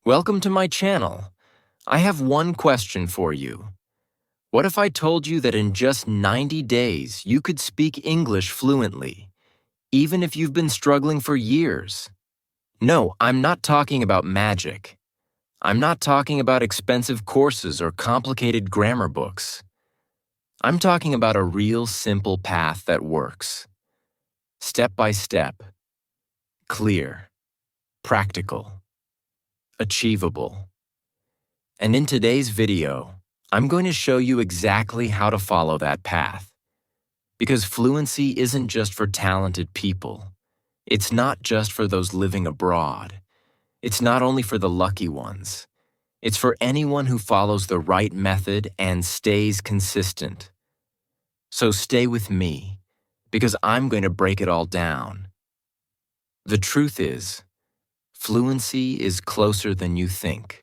Welcome to my channel. I have one question for you. What if I told you that in just 90 days you could speak English fluently, even if you've been struggling for years? No, I'm not talking about magic. I'm not talking about expensive courses or complicated grammar books. I'm talking about a real simple path that works. Step by step. Clear. Practical. Achievable. And in today's video, I'm going to show you exactly how to follow that path. Because fluency isn't just for talented people. It's not just for those living abroad. It's not only for the lucky ones. It's for anyone who follows the right method and stays consistent. So stay with me, because I'm going to break it all down. The truth is, fluency is closer than you think.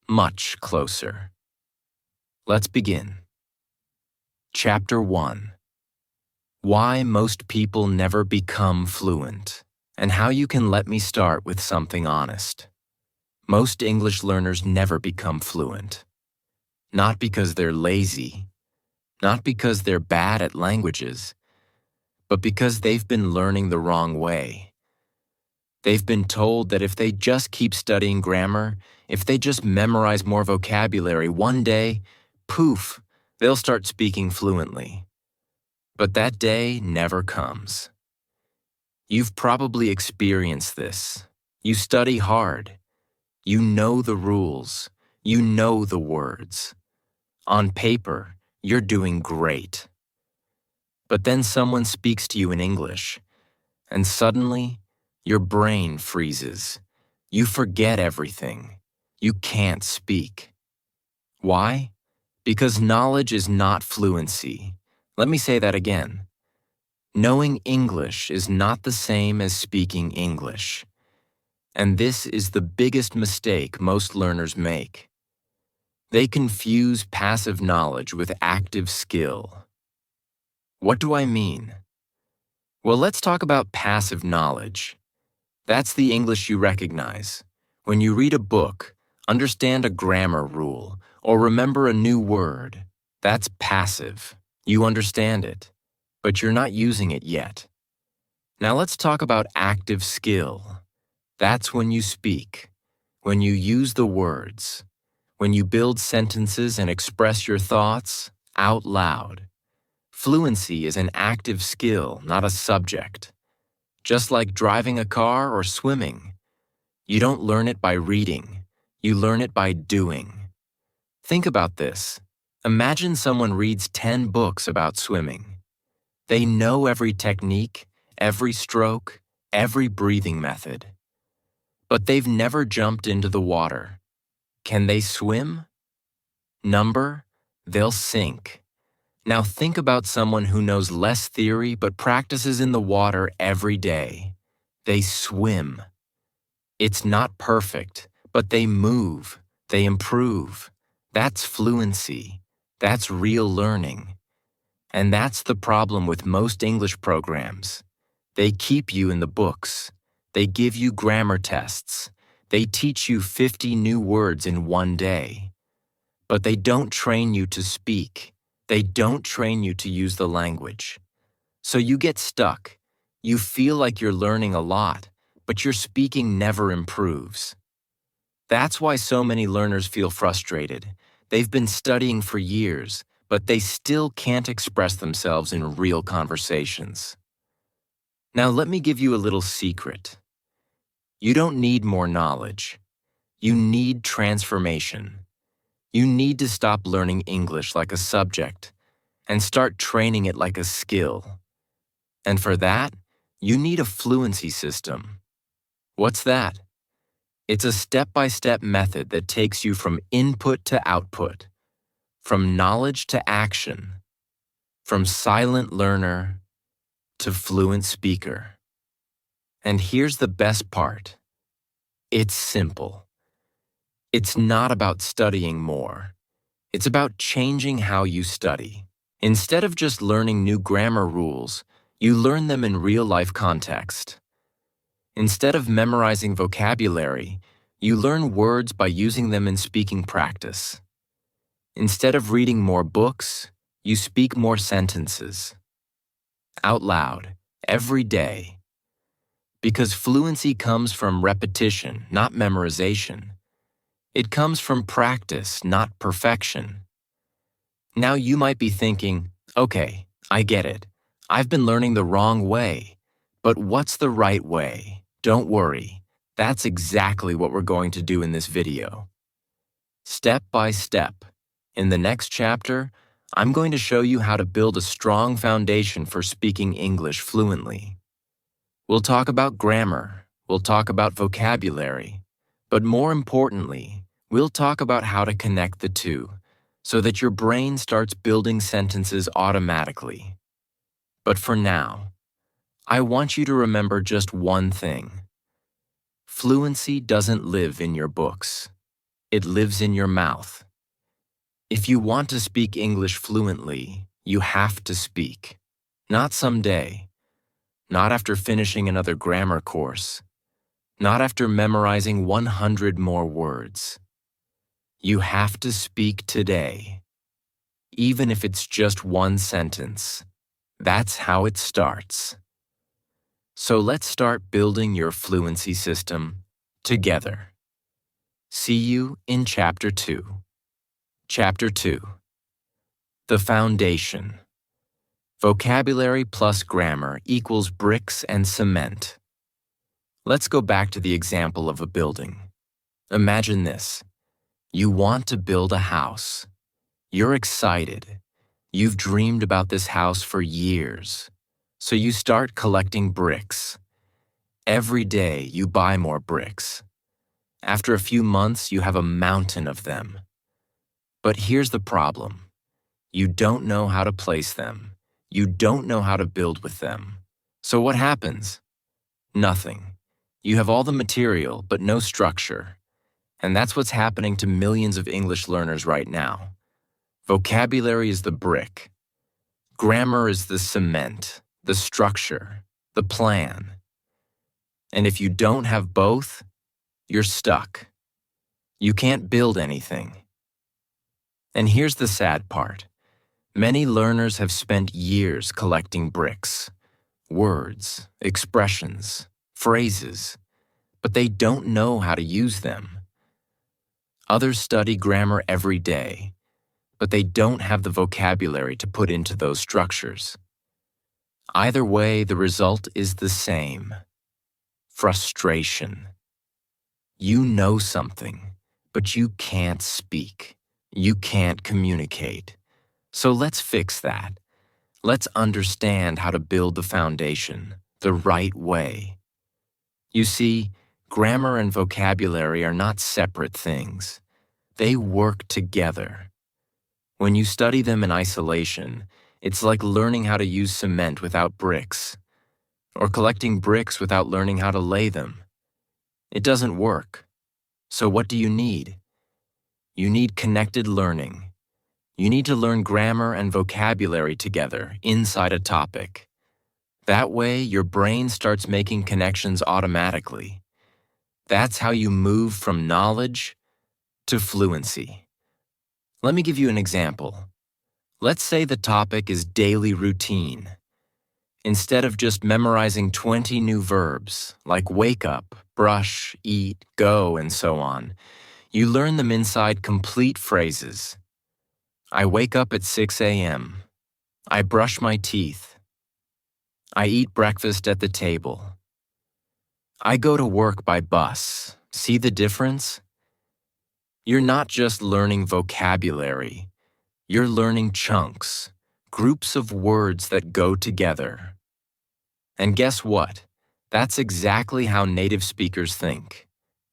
Much closer. Let's begin. Chapter 1. Why most people never become fluent, and how you can let me start with something honest. Most English learners never become fluent. Not because they're lazy, not because they're bad at languages, but because they've been learning the wrong way. They've been told that if they just keep studying grammar, if they just memorize more vocabulary, one day, poof, they'll start speaking fluently. But that day never comes. You've probably experienced this. You study hard. You know the rules. You know the words. On paper, you're doing great. But then someone speaks to you in English, and suddenly, your brain freezes. You forget everything. You can't speak. Why? Because knowledge is not fluency. Let me say that again. Knowing English is not the same as speaking English. And this is the biggest mistake most learners make. They confuse passive knowledge with active skill. What do I mean? Well, let's talk about passive knowledge. That's the English you recognize. When you read a book, understand a grammar rule, or remember a new word, that's passive. You understand it, but you're not using it yet. Now let's talk about active skill. That's when you speak, when you use the words, when you build sentences and express your thoughts out loud. Fluency is an active skill, not a subject. Just like driving a car or swimming. You don't learn it by reading. You learn it by doing. Think about this. Imagine someone reads 10 books about swimming. They know every technique, every stroke, every breathing method. But they've never jumped into the water. Can they swim? Number, they'll sink. Now think about someone who knows less theory but practices in the water every day. They swim. It's not perfect, but they move, they improve. That's fluency. That's real learning. And that's the problem with most English programs. They keep you in the books. They give you grammar tests. They teach you 50 new words in one day. But they don't train you to speak. They don't train you to use the language. So you get stuck. You feel like you're learning a lot, but your speaking never improves. That's why so many learners feel frustrated. They've been studying for years, but they still can't express themselves in real conversations. Now let me give you a little secret. You don't need more knowledge. You need transformation. You need to stop learning English like a subject and start training it like a skill. And for that, you need a fluency system. What's that? It's a step-by-step method that takes you from input to output, from knowledge to action, from silent learner to fluent speaker. And here's the best part. It's simple. It's not about studying more. It's about changing how you study. Instead of just learning new grammar rules, you learn them in real-life context. Instead of memorizing vocabulary, You learn words by using them in speaking practice. Instead of reading more books, you speak more sentences. Out loud, every day. Because fluency comes from repetition, not memorization. It comes from practice, not perfection. Now you might be thinking, okay, I get it. I've been learning the wrong way. But what's the right way? Don't worry. That's exactly what we're going to do in this video. Step by step. In the next chapter, I'm going to show you how to build a strong foundation for speaking English fluently. We'll talk about grammar, we'll talk about vocabulary, but more importantly, we'll talk about how to connect the two so that your brain starts building sentences automatically. But for now, I want you to remember just one thing. Fluency doesn't live in your books. It lives in your mouth. If you want to speak English fluently, you have to speak. Not someday. Not after finishing another grammar course. Not after memorizing 100 more words. You have to speak today. Even if it's just one sentence. That's how it starts. So let's start building your fluency system together. See you in Chapter 2. Chapter 2. The Foundation. Vocabulary plus grammar equals bricks and cement. Let's go back to the example of a building. Imagine this. You want to build a house. You're excited. You've dreamed about this house for years. So you start collecting bricks. Every day you buy more bricks. After a few months, you have a mountain of them. But here's the problem. You don't know how to place them. You don't know how to build with them. So what happens? Nothing. You have all the material, but no structure. And that's what's happening to millions of English learners right now. Vocabulary is the brick. Grammar is the cement, the structure, the plan. And if you don't have both, you're stuck. You can't build anything. And here's the sad part. Many learners have spent years collecting bricks, words, expressions, phrases, but they don't know how to use them. Others study grammar every day, but they don't have the vocabulary to put into those structures. Either way, the result is the same. Frustration. You know something, but you can't speak. You can't communicate. So let's fix that. Let's understand how to build the foundation the right way. You see, grammar and vocabulary are not separate things. They work together. When you study them in isolation, it's like learning how to use cement without bricks, or collecting bricks without learning how to lay them. It doesn't work. So what do you need? You need connected learning. You need to learn grammar and vocabulary together inside a topic. That way, your brain starts making connections automatically. That's how you move from knowledge to fluency. Let me give you an example. Let's say the topic is daily routine. Instead of just memorizing 20 new verbs, like wake up, brush, eat, go, and so on, you learn them inside complete phrases. I wake up at 6 a.m. I brush my teeth. I eat breakfast at the table. I go to work by bus. See the difference? You're not just learning vocabulary. You're learning chunks, groups of words that go together. And guess what? That's exactly how native speakers think.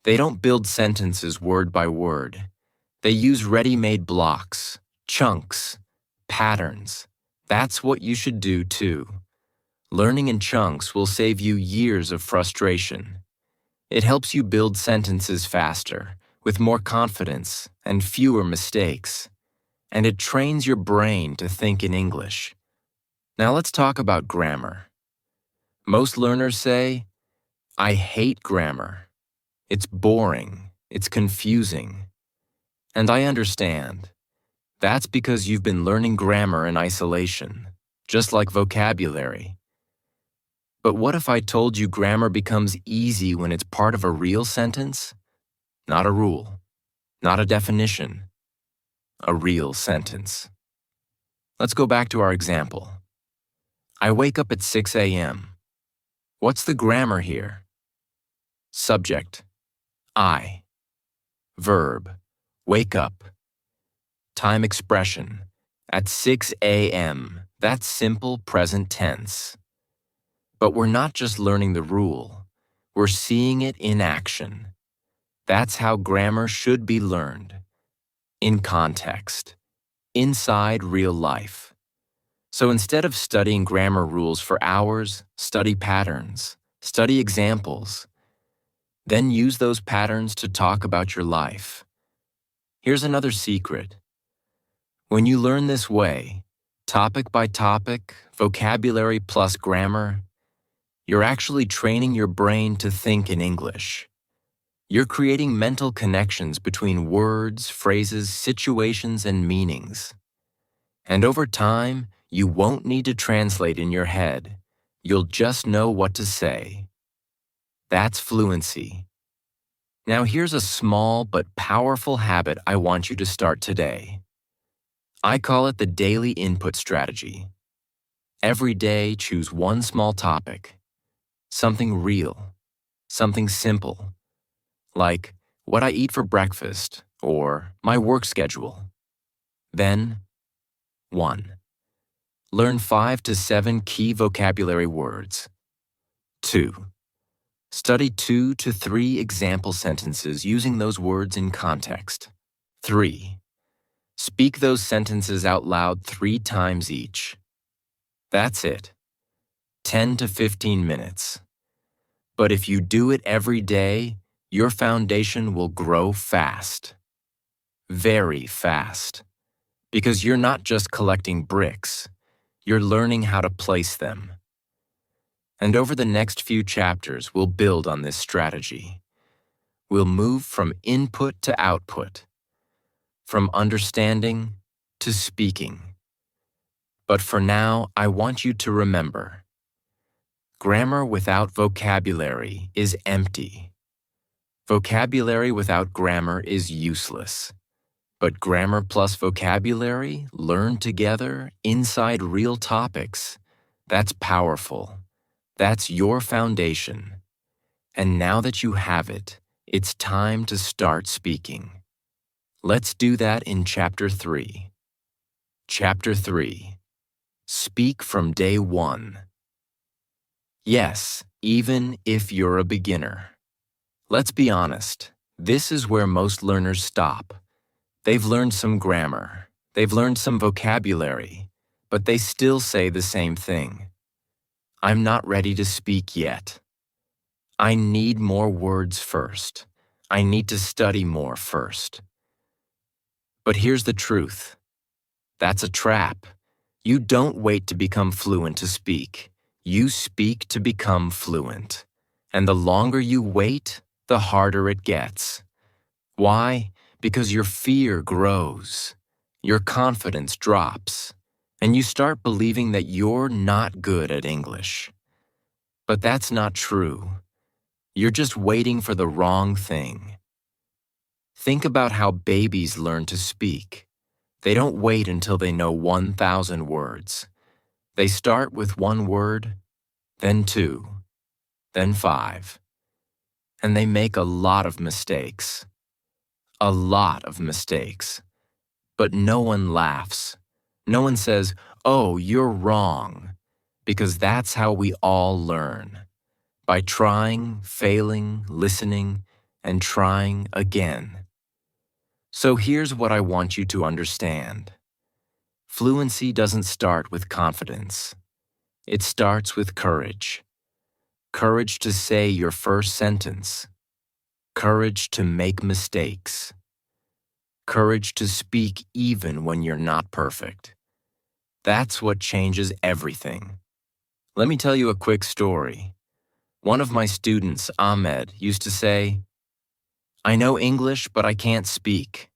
They don't build sentences word by word. They use ready-made blocks, chunks, patterns. That's what you should do too. Learning in chunks will save you years of frustration. It helps you build sentences faster, with more confidence and fewer mistakes. And it trains your brain to think in English. Now let's talk about grammar. Most learners say, I hate grammar. It's boring. It's confusing. And I understand. That's because you've been learning grammar in isolation, just like vocabulary. But what if I told you grammar becomes easy when it's part of a real sentence? Not a rule, not a definition, a real sentence. Let's go back to our example. I wake up at 6 a.m. What's the grammar here? Subject, I. Verb, wake up. Time expression, at 6 a.m. That's simple present tense. But we're not just learning the rule, we're seeing it in action. That's how grammar should be learned. In context, inside real life. So instead of studying grammar rules for hours, study patterns, study examples. Then use those patterns to talk about your life. Here's another secret. When you learn this way, topic by topic, vocabulary plus grammar, you're actually training your brain to think in English. You're creating mental connections between words, phrases, situations, and meanings. And over time, you won't need to translate in your head. You'll just know what to say. That's fluency. Now here's a small but powerful habit I want you to start today. I call it the daily input strategy. Every day, choose one small topic. Something real. Something simple. Like what I eat for breakfast or my work schedule. Then, 1. Learn 5 to 7 key vocabulary words. 2. Study 2 to 3 example sentences using those words in context. 3. Speak those sentences out loud 3 times each. That's it. 10 to 15 minutes. But if you do it every day, your foundation will grow fast. Very fast. Because you're not just collecting bricks, you're learning how to place them. And over the next few chapters, we'll build on this strategy. We'll move from input to output, from understanding to speaking. But for now, I want you to remember, grammar without vocabulary is empty. Vocabulary without grammar is useless. But grammar plus vocabulary, learned together, inside real topics, that's powerful. That's your foundation. And now that you have it, it's time to start speaking. Let's do that in Chapter 3. Chapter 3. Speak from day 1. Yes, even if you're a beginner. Let's be honest, this is where most learners stop. They've learned some grammar, they've learned some vocabulary, but they still say the same thing. I'm not ready to speak yet. I need more words first. I need to study more first. But here's the truth. That's a trap. You don't wait to become fluent to speak. You speak to become fluent. And the longer you wait, the harder it gets. Why? Because your fear grows, your confidence drops, and you start believing that you're not good at English. But that's not true. You're just waiting for the wrong thing. Think about how babies learn to speak. They don't wait until they know 1,000 words. They start with 1 word, then 2, then 5. And they make a lot of mistakes. A lot of mistakes. But no one laughs. No one says, "Oh, you're wrong," because that's how we all learn. By trying, failing, listening, and trying again. So here's what I want you to understand. Fluency doesn't start with confidence. It starts with courage. Courage to say your first sentence. Courage to make mistakes. Courage to speak even when you're not perfect. That's what changes everything. Let me tell you a quick story. One of my students, Ahmed, used to say, I know English, but I can't speak.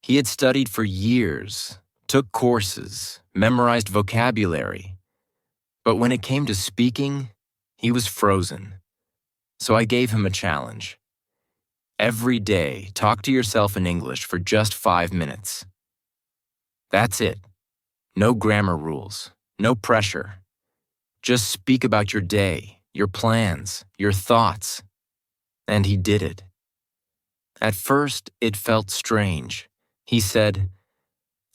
He had studied for years, took courses, memorized vocabulary, but when it came to speaking, he was frozen. So I gave him a challenge. Every day, talk to yourself in English for just 5 minutes. That's it. No grammar rules, no pressure. Just speak about your day, your plans, your thoughts. And he did it. At first, it felt strange. He said,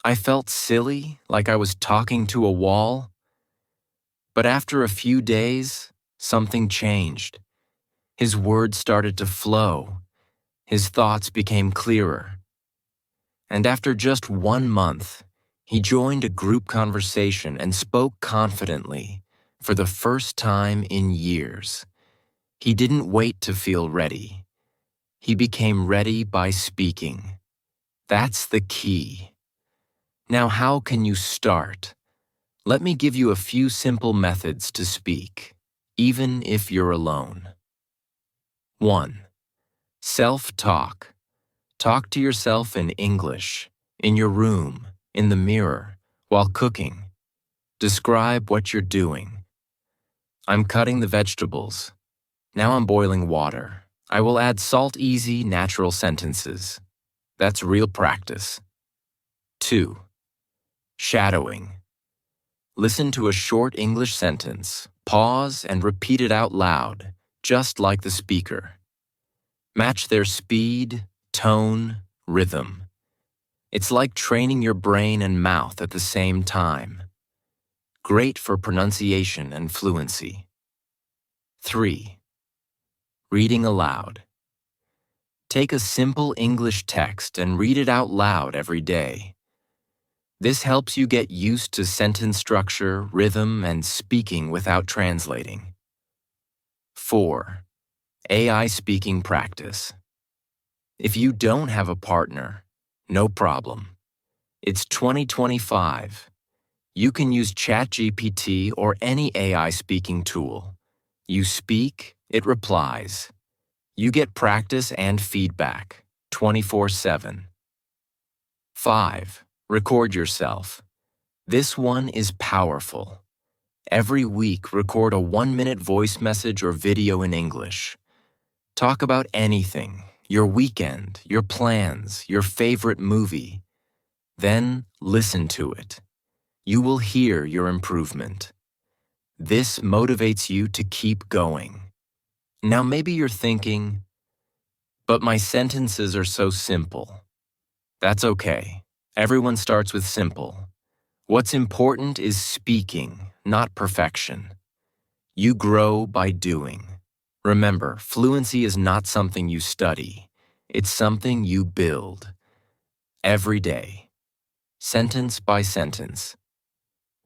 I felt silly, like I was talking to a wall. But after a few days, something changed. His words started to flow. His thoughts became clearer. And after just 1 month, he joined a group conversation and spoke confidently for the first time in years. He didn't wait to feel ready. He became ready by speaking. That's the key. Now, how can you start? Let me give you a few simple methods to speak, even if you're alone. 1. Self-talk. Talk to yourself in English, in your room, in the mirror, while cooking. Describe what you're doing. I'm cutting the vegetables. Now I'm boiling water. I will add salt, easy, natural sentences. That's real practice. 2. Shadowing. Listen to a short English sentence, pause and repeat it out loud, just like the speaker. Match their speed, tone, rhythm. It's like training your brain and mouth at the same time. Great for pronunciation and fluency. 3. Reading aloud. Take a simple English text and read it out loud every day. This helps you get used to sentence structure, rhythm, and speaking without translating. 4. AI speaking practice. If you don't have a partner, no problem. It's 2025. You can use ChatGPT or any AI speaking tool. You speak, it replies. You get practice and feedback 24/7. 5. Record yourself. This one is powerful. Every week, record a 1-minute voice message or video in English. Talk about anything, your weekend, your plans, your favorite movie. Then listen to it. You will hear your improvement. This motivates you to keep going. Now maybe you're thinking, but my sentences are so simple. That's okay. Everyone starts with simple. What's important is speaking, not perfection. You grow by doing. Remember, fluency is not something you study. It's something you build. Every day. Sentence by sentence.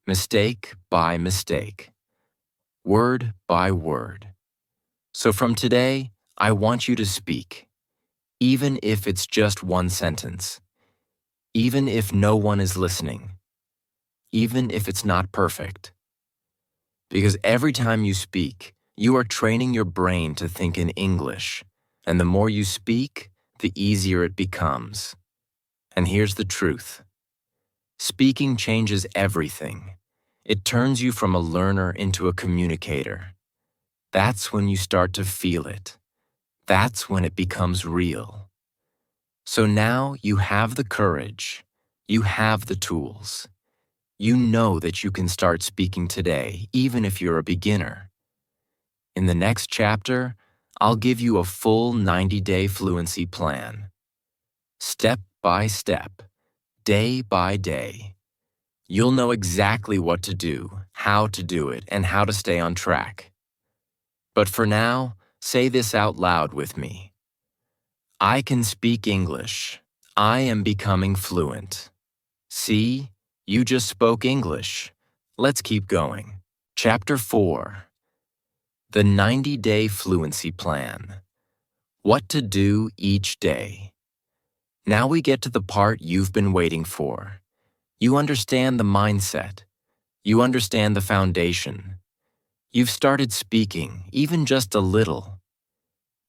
Mistake by mistake. Word by word. So from today, I want you to speak. Even if it's just one sentence. Even if no one is listening. Even if it's not perfect. Because every time you speak, you are training your brain to think in English, and the more you speak, the easier it becomes. And here's the truth. Speaking changes everything. It turns you from a learner into a communicator. That's when you start to feel it. That's when it becomes real. So now you have the courage. You have the tools. You know that you can start speaking today, even if you're a beginner. In the next chapter, I'll give you a full 90-day fluency plan. Step by step, day by day. You'll know exactly what to do, how to do it, and how to stay on track. But for now, say this out loud with me. I can speak English. I am becoming fluent. See? You just spoke English. Let's keep going. Chapter 4. The 90-Day Fluency Plan. What to do each day. Now we get to the part you've been waiting for. You understand the mindset. You understand the foundation. You've started speaking, even just a little.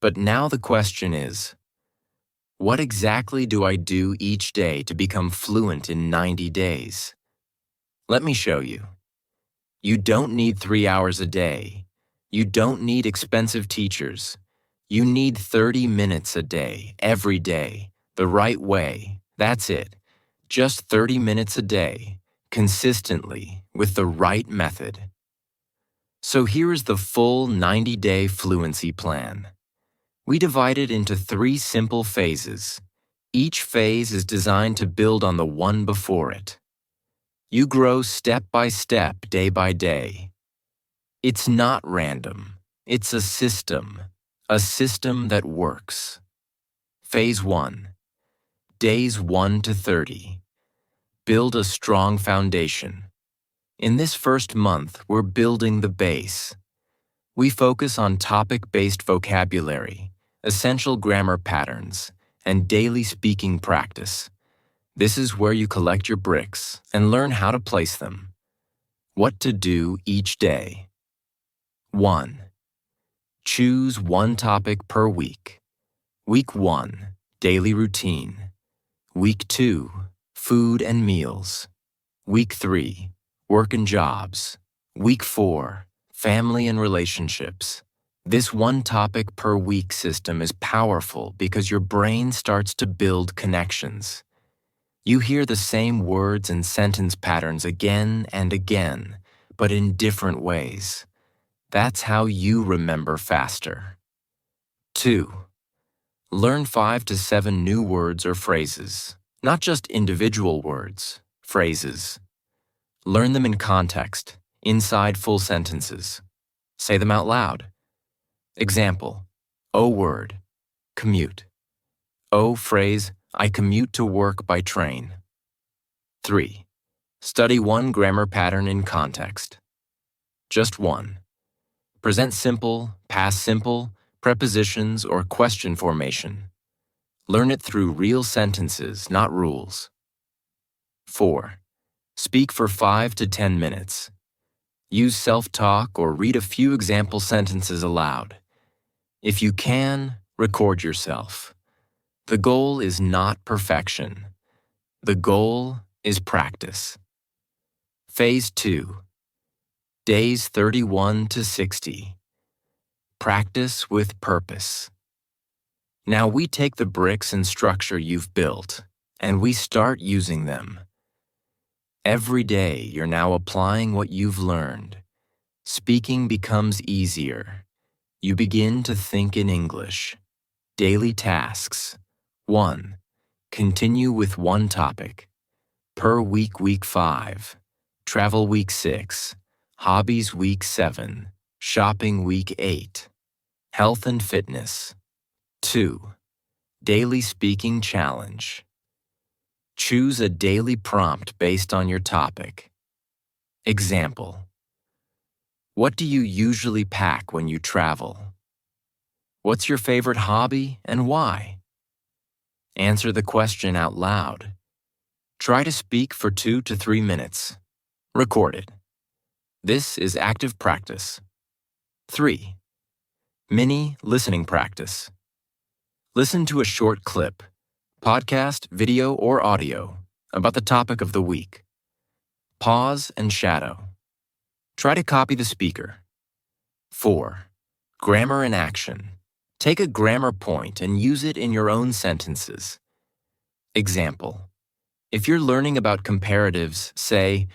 But now the question is, What exactly do I do each day to become fluent in 90 days? Let me show you. You don't need 3 hours a day. You don't need expensive teachers. You need 30 minutes a day, every day, the right way. That's it. Just 30 minutes a day, consistently, with the right method. So here is the full 90-day fluency plan. We divide it into 3 simple phases. Each phase is designed to build on the one before it. You grow step by step, day by day. It's not random. It's a system that works. Phase 1. Days 1 to 30. Build a strong foundation. In this first month, we're building the base. We focus on topic-based vocabulary, essential grammar patterns, and daily speaking practice. This is where you collect your bricks and learn how to place them. What to do each day. 1. Choose one topic per week. Week 1, daily routine. Week 2, food and meals. Week 3, work and jobs. Week 4, family and relationships. This one topic per week system is powerful because your brain starts to build connections. You hear the same words and sentence patterns again and again, but in different ways. That's how you remember faster. 2. Learn 5 to 7 new words or phrases, not just individual words, phrases. Learn them in context, inside full sentences. Say them out loud. Example, O word, commute. O phrase, I commute to work by train. 3. Study one grammar pattern in context. Just one. Present simple, past simple, prepositions, or question formation. Learn it through real sentences, not rules. 4. Speak for 5 to 10 minutes. Use self-talk or read a few example sentences aloud. If you can, record yourself. The goal is not perfection. The goal is practice. Phase 2. Days 31 to 60. Practice with purpose. Now we take the bricks and structure you've built, and we start using them. Every day you're now applying what you've learned. Speaking becomes easier. You begin to think in English. Daily tasks. 1. Continue with one topic. Per week, week 5. Travel week 6. Hobbies week 7. Shopping week 8. Health and fitness. 2. Daily speaking challenge. Choose a daily prompt based on your topic. Example. What do you usually pack when you travel? What's your favorite hobby and why? Answer the question out loud. Try to speak for 2 to 3 minutes. Record it. This is active practice. 3. Mini listening practice. Listen to a short clip, podcast, video, or audio about the topic of the week. Pause and shadow. Try to copy the speaker. 4. Grammar in action. Take a grammar point and use it in your own sentences. Example. If you're learning about comparatives, say,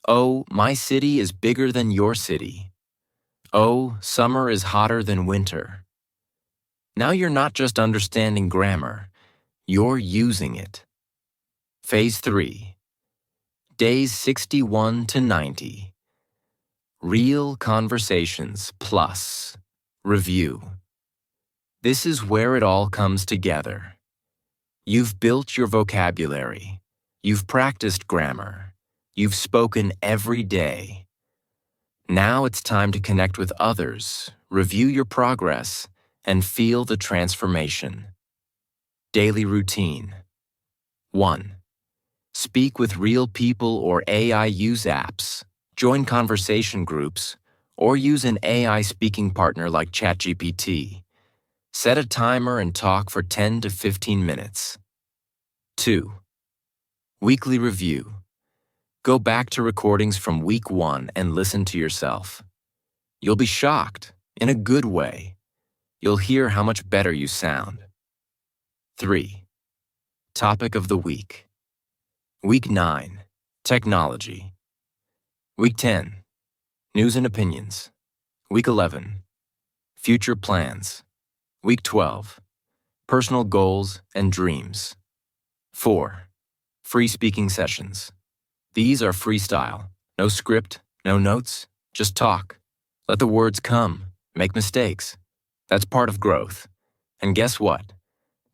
Oh, my city is bigger than your city. Oh, summer is hotter than winter. Now you're not just understanding grammar, you're using it. Phase 3. Days 61 to 90. Real conversations plus review. This is where it all comes together. You've built your vocabulary. You've practiced grammar. You've spoken every day. Now it's time to connect with others, review your progress, and feel the transformation. Daily routine. 1. Speak with real people or AI use apps, join conversation groups, or use an AI speaking partner like ChatGPT. Set a timer and talk for 10 to 15 minutes. 2. Weekly review. Go back to recordings from week 1 and listen to yourself. You'll be shocked, in a good way. You'll hear how much better you sound. 3. Topic of the week. Week 9, technology. Week 10, news and opinions. Week 11, future plans. Week 12, personal goals and dreams. 4. Free speaking sessions. These are freestyle. No script, no notes, just talk. Let the words come. Make mistakes. That's part of growth. And guess what?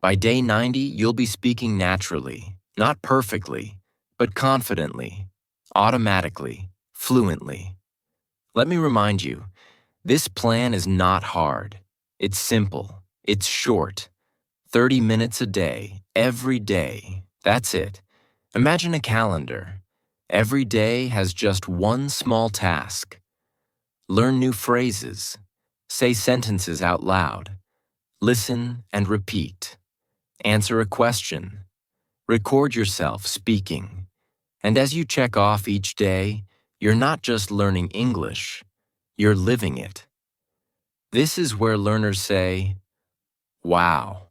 By day 90, you'll be speaking naturally, not perfectly, but confidently, automatically, fluently. Let me remind you, this plan is not hard. It's simple. It's short. 30 minutes a day, every day. That's it. Imagine a calendar. Every day has just one small task. Learn new phrases. Say sentences out loud. Listen and repeat. Answer a question. Record yourself speaking. And as you check off each day, you're not just learning English, you're living it. This is where learners say, "Wow,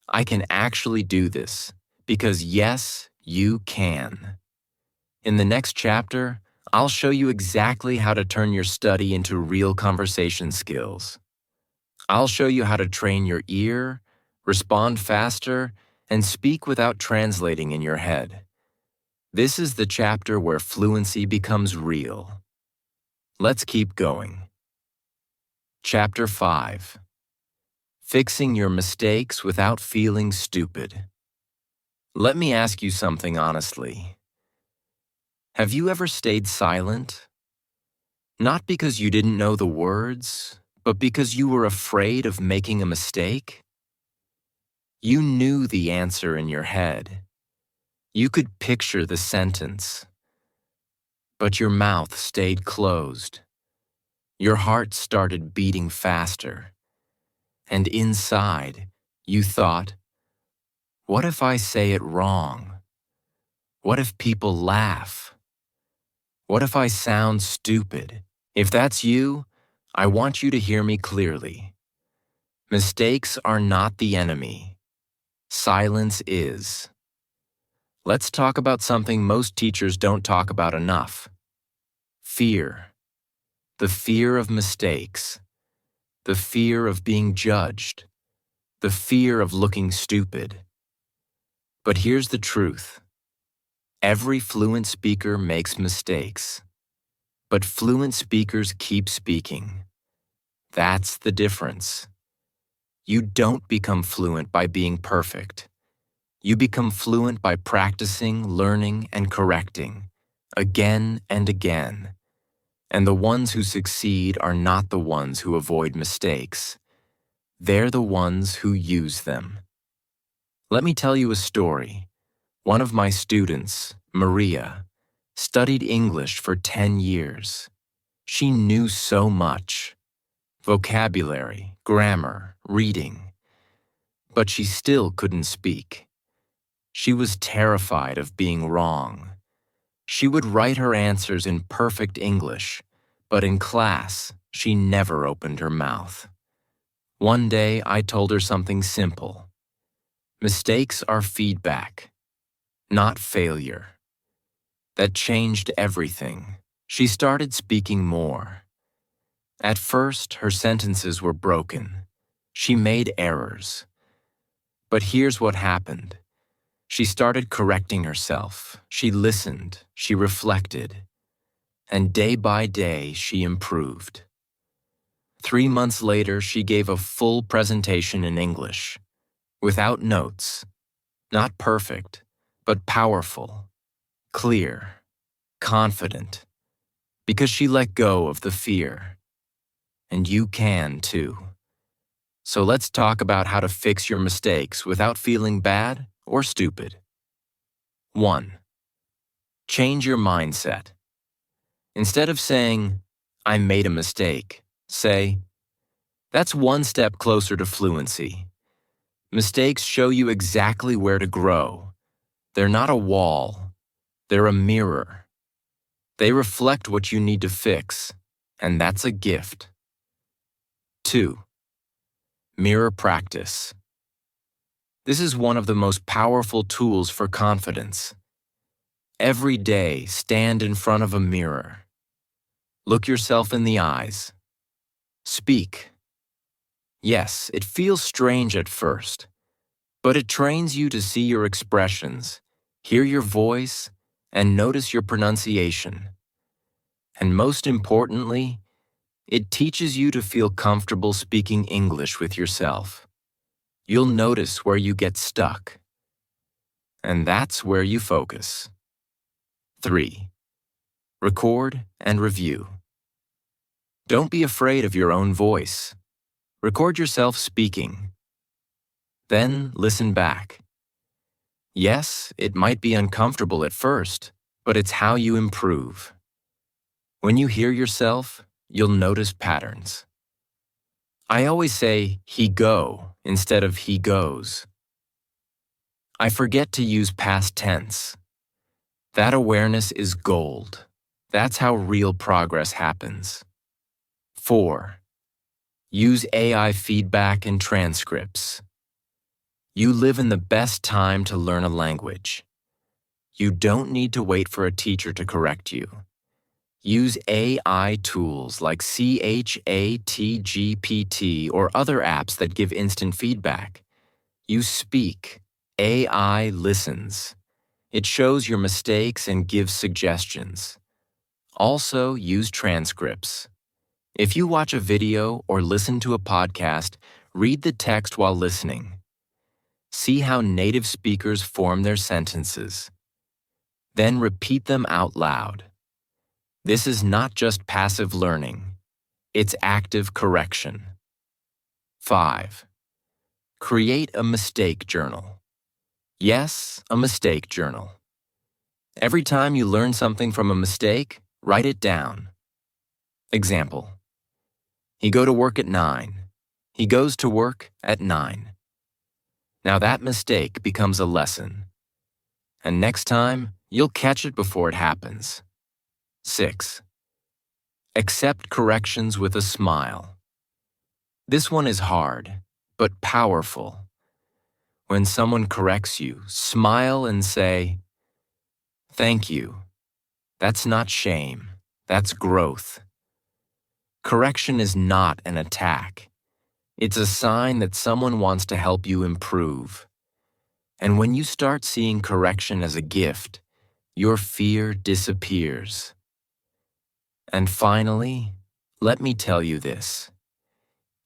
I can actually do this," because yes, you can. In the next chapter, I'll show you exactly how to turn your study into real conversation skills. I'll show you how to train your ear, respond faster, and speak without translating in your head. This is the chapter where fluency becomes real. Let's keep going. Chapter 5. Fixing your mistakes without feeling stupid. Let me ask you something honestly. Have you ever stayed silent? Not because you didn't know the words, but because you were afraid of making a mistake? You knew the answer in your head. You could picture the sentence, but your mouth stayed closed. Your heart started beating faster, and inside, you thought, what if I say it wrong? What if people laugh? What if I sound stupid? If that's you, I want you to hear me clearly. Mistakes are not the enemy. Silence is. Let's talk about something most teachers don't talk about enough. Fear. The fear of mistakes. The fear of being judged. The fear of looking stupid. But here's the truth. Every fluent speaker makes mistakes. But fluent speakers keep speaking. That's the difference. You don't become fluent by being perfect. You become fluent by practicing, learning, and correcting, again and again. And the ones who succeed are not the ones who avoid mistakes. They're the ones who use them. Let me tell you a story. One of my students, Maria, studied English for 10 years. She knew so much. Vocabulary, grammar, reading. But she still couldn't speak. She was terrified of being wrong. She would write her answers in perfect English, but in class, she never opened her mouth. One day, I told her something simple. Mistakes are feedback, not failure. That changed everything. She started speaking more. At first, her sentences were broken. She made errors. But here's what happened. She started correcting herself. She listened. She reflected. And day by day, she improved. 3 months later, she gave a full presentation in English, without notes. Not perfect, but powerful, clear, confident, because she let go of the fear. And you can too. So let's talk about how to fix your mistakes without feeling bad or stupid. 1. Change your mindset. Instead of saying, "I made a mistake," say, That's one step closer to fluency. Mistakes show you exactly where to grow. They're not a wall, they're a mirror. They reflect what you need to fix, and that's a gift. 2. Mirror practice. This is one of the most powerful tools for confidence. Every day, stand in front of a mirror. Look yourself in the eyes. Speak. Yes, it feels strange at first, but it trains you to see your expressions, hear your voice, and notice your pronunciation. And most importantly, it teaches you to feel comfortable speaking English with yourself. You'll notice where you get stuck. And that's where you focus. 3. Record and review. Don't be afraid of your own voice. Record yourself speaking. Then listen back. Yes, it might be uncomfortable at first, but it's how you improve. When you hear yourself, you'll notice patterns. I always say he go instead of he goes. I forget to use past tense. That awareness is gold. That's how real progress happens. 4. Use AI feedback and transcripts. You live in the best time to learn a language. You don't need to wait for a teacher to correct you. Use AI tools like ChatGPT or other apps that give instant feedback. You speak. AI listens. It shows your mistakes and gives suggestions. Also, use transcripts. If you watch a video or listen to a podcast, read the text while listening. See how native speakers form their sentences. Then repeat them out loud. This is not just passive learning. It's active correction. 5. Create a mistake journal. Yes, a mistake journal. Every time you learn something from a mistake, write it down. Example. He go to work at 9. He goes to work at 9. Now that mistake becomes a lesson. And next time, you'll catch it before it happens. 6. Accept corrections with a smile. This one is hard, but powerful. When someone corrects you, smile and say, "Thank you." That's not shame, that's growth. Correction is not an attack. It's a sign that someone wants to help you improve. And when you start seeing correction as a gift, your fear disappears. And finally, let me tell you this.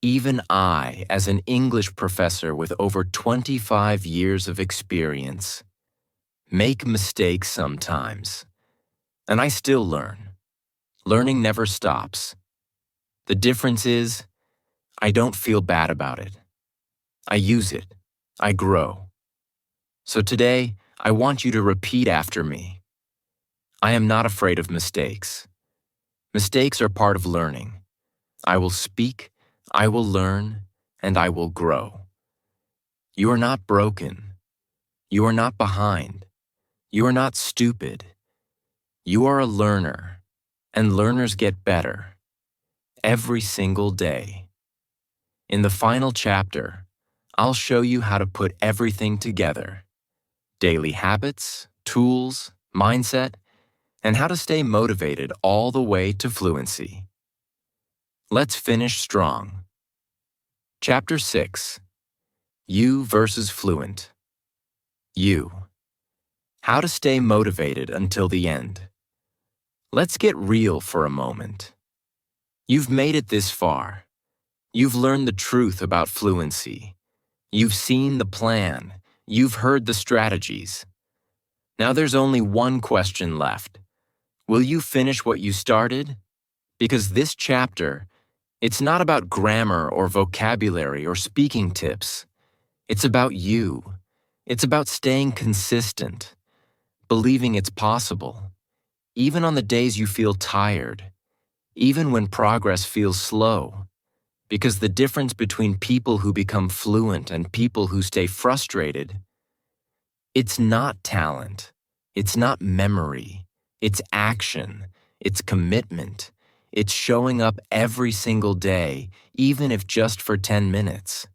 Even I, as an English professor with over 25 years of experience, make mistakes sometimes. And I still learn. Learning never stops. The difference is, I don't feel bad about it. I use it. I grow. So today, I want you to repeat after me. I am not afraid of mistakes. Mistakes are part of learning. I will speak, I will learn, and I will grow. You are not broken. You are not behind. You are not stupid. You are a learner, and learners get better every single day. In the final chapter, I'll show you how to put everything together: daily habits, tools, mindset, and how to stay motivated all the way to fluency. Let's finish strong. Chapter 6. You versus Fluent. You. How to stay motivated until the end. Let's get real for a moment. You've made it this far. You've learned the truth about fluency. You've seen the plan. You've heard the strategies. Now there's only one question left. Will you finish what you started? Because this chapter, it's not about grammar or vocabulary or speaking tips. It's about you. It's about staying consistent, believing it's possible, even on the days you feel tired, even when progress feels slow. Because the difference between people who become fluent and people who stay frustrated, it's not talent, it's not memory, it's action, it's commitment, it's showing up every single day, even if just for 10 minutes.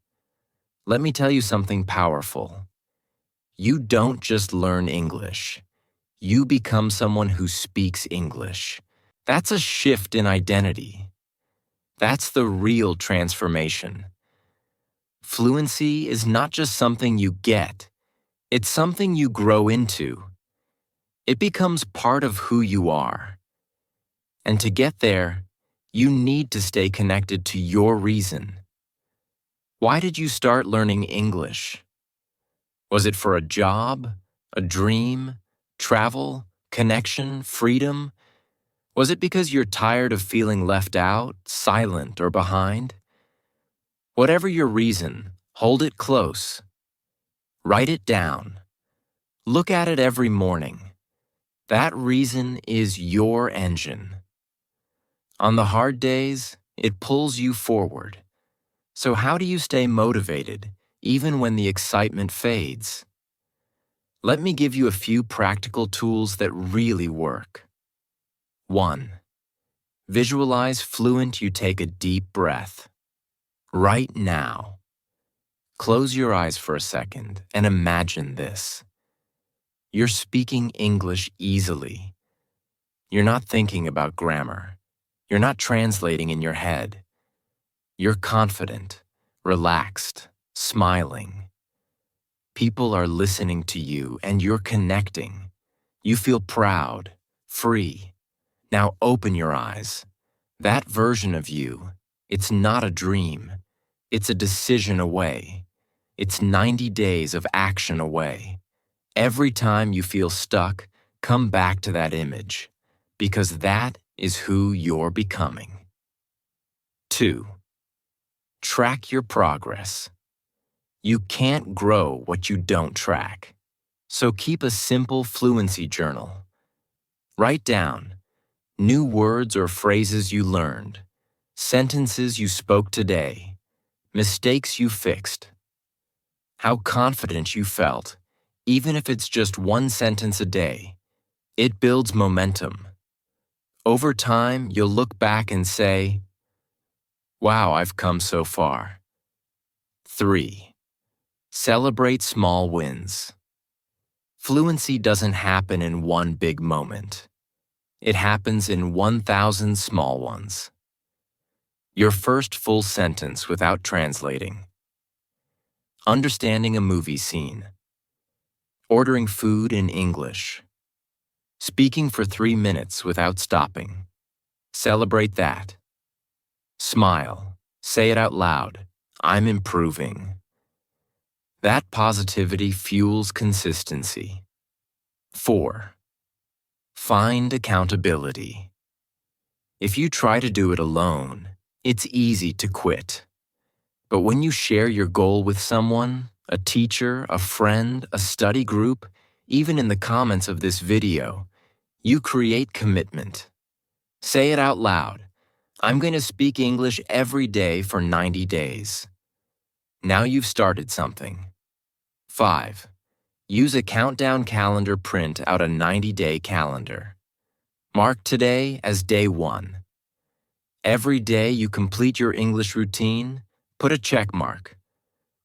Let me tell you something powerful. You don't just learn English. You become someone who speaks English. That's a shift in identity. That's the real transformation. Fluency is not just something you get, it's something you grow into. It becomes part of who you are. And to get there, you need to stay connected to your reason. Why did you start learning English? Was it for a job, a dream, travel, connection, freedom? Was it because you're tired of feeling left out, silent, or behind? Whatever your reason, hold it close. Write it down. Look at it every morning. That reason is your engine. On the hard days, it pulls you forward. So how do you stay motivated, even when the excitement fades? Let me give you a few practical tools that really work. 1. Visualize fluent. You take a deep breath. Right now. Close your eyes for a second and imagine this. You're speaking English easily. You're not thinking about grammar. You're not translating in your head. You're confident, relaxed, smiling. People are listening to you and you're connecting. You feel proud, free. Now open your eyes. That version of you, it's not a dream. It's a decision away. It's 90 days of action away. Every time you feel stuck, come back to that image, because that is who you're becoming. 2. Track your progress. You can't grow what you don't track. So keep a simple fluency journal. Write down new words or phrases you learned, sentences you spoke today, mistakes you fixed, how confident you felt, even if it's just one sentence a day. It builds momentum. Over time, you'll look back and say, "Wow, I've come so far." 3. Celebrate small wins. Fluency doesn't happen in one big moment. It happens in 1,000 small ones. Your first full sentence without translating. Understanding a movie scene. Ordering food in English. Speaking for 3 minutes without stopping. Celebrate that. Smile. Say it out loud. I'm improving. That positivity fuels consistency. 4. Find accountability. If you try to do it alone, it's easy to quit. But when you share your goal with someone, a teacher, a friend, a study group, even in the comments of this video, you create commitment. Say it out loud. I'm going to speak English every day for 90 days. Now you've started something. 5. Use a countdown calendar. Print out a 90-day calendar. Mark today as day 1. Every day you complete your English routine, put a check mark.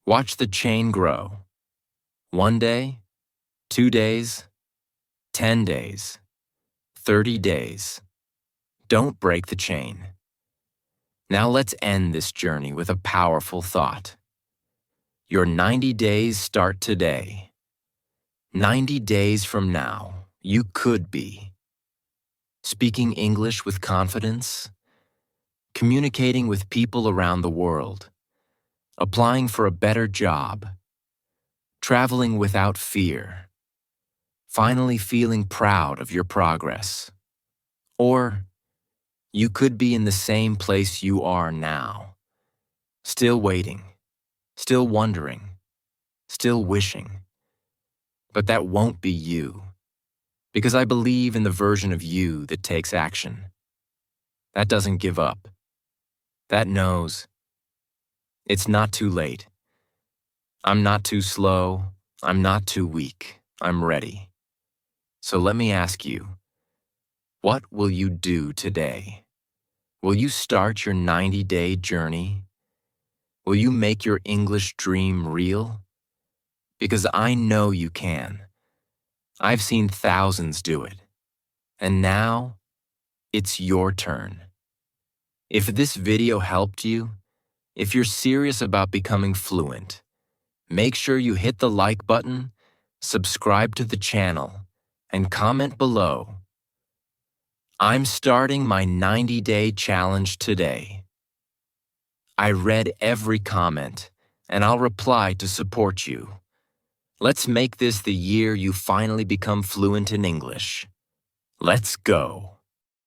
Watch the chain grow. 1 day, 2 days, 10 days, 30 days. Don't break the chain. Now let's end this journey with a powerful thought. Your 90 days start today. 90 days from now, you could be speaking English with confidence, communicating with people around the world, applying for a better job, traveling without fear, finally feeling proud of your progress. Or you could be in the same place you are now, still waiting, still wondering, still wishing. But that won't be you, because I believe in the version of you that takes action, that doesn't give up, that knows It's not too late. I'm not too slow. I'm not too weak. I'm ready. So let me ask you, what will you do today? Will you start your 90-day journey? Will you make your English dream real? Because I know you can. I've seen thousands do it. And now, it's your turn. If this video helped you, if you're serious about becoming fluent, make sure you hit the like button, subscribe to the channel, and comment below. I'm starting my 90-day challenge today. I read every comment, and I'll reply to support you. Let's make this the year you finally become fluent in English. Let's go.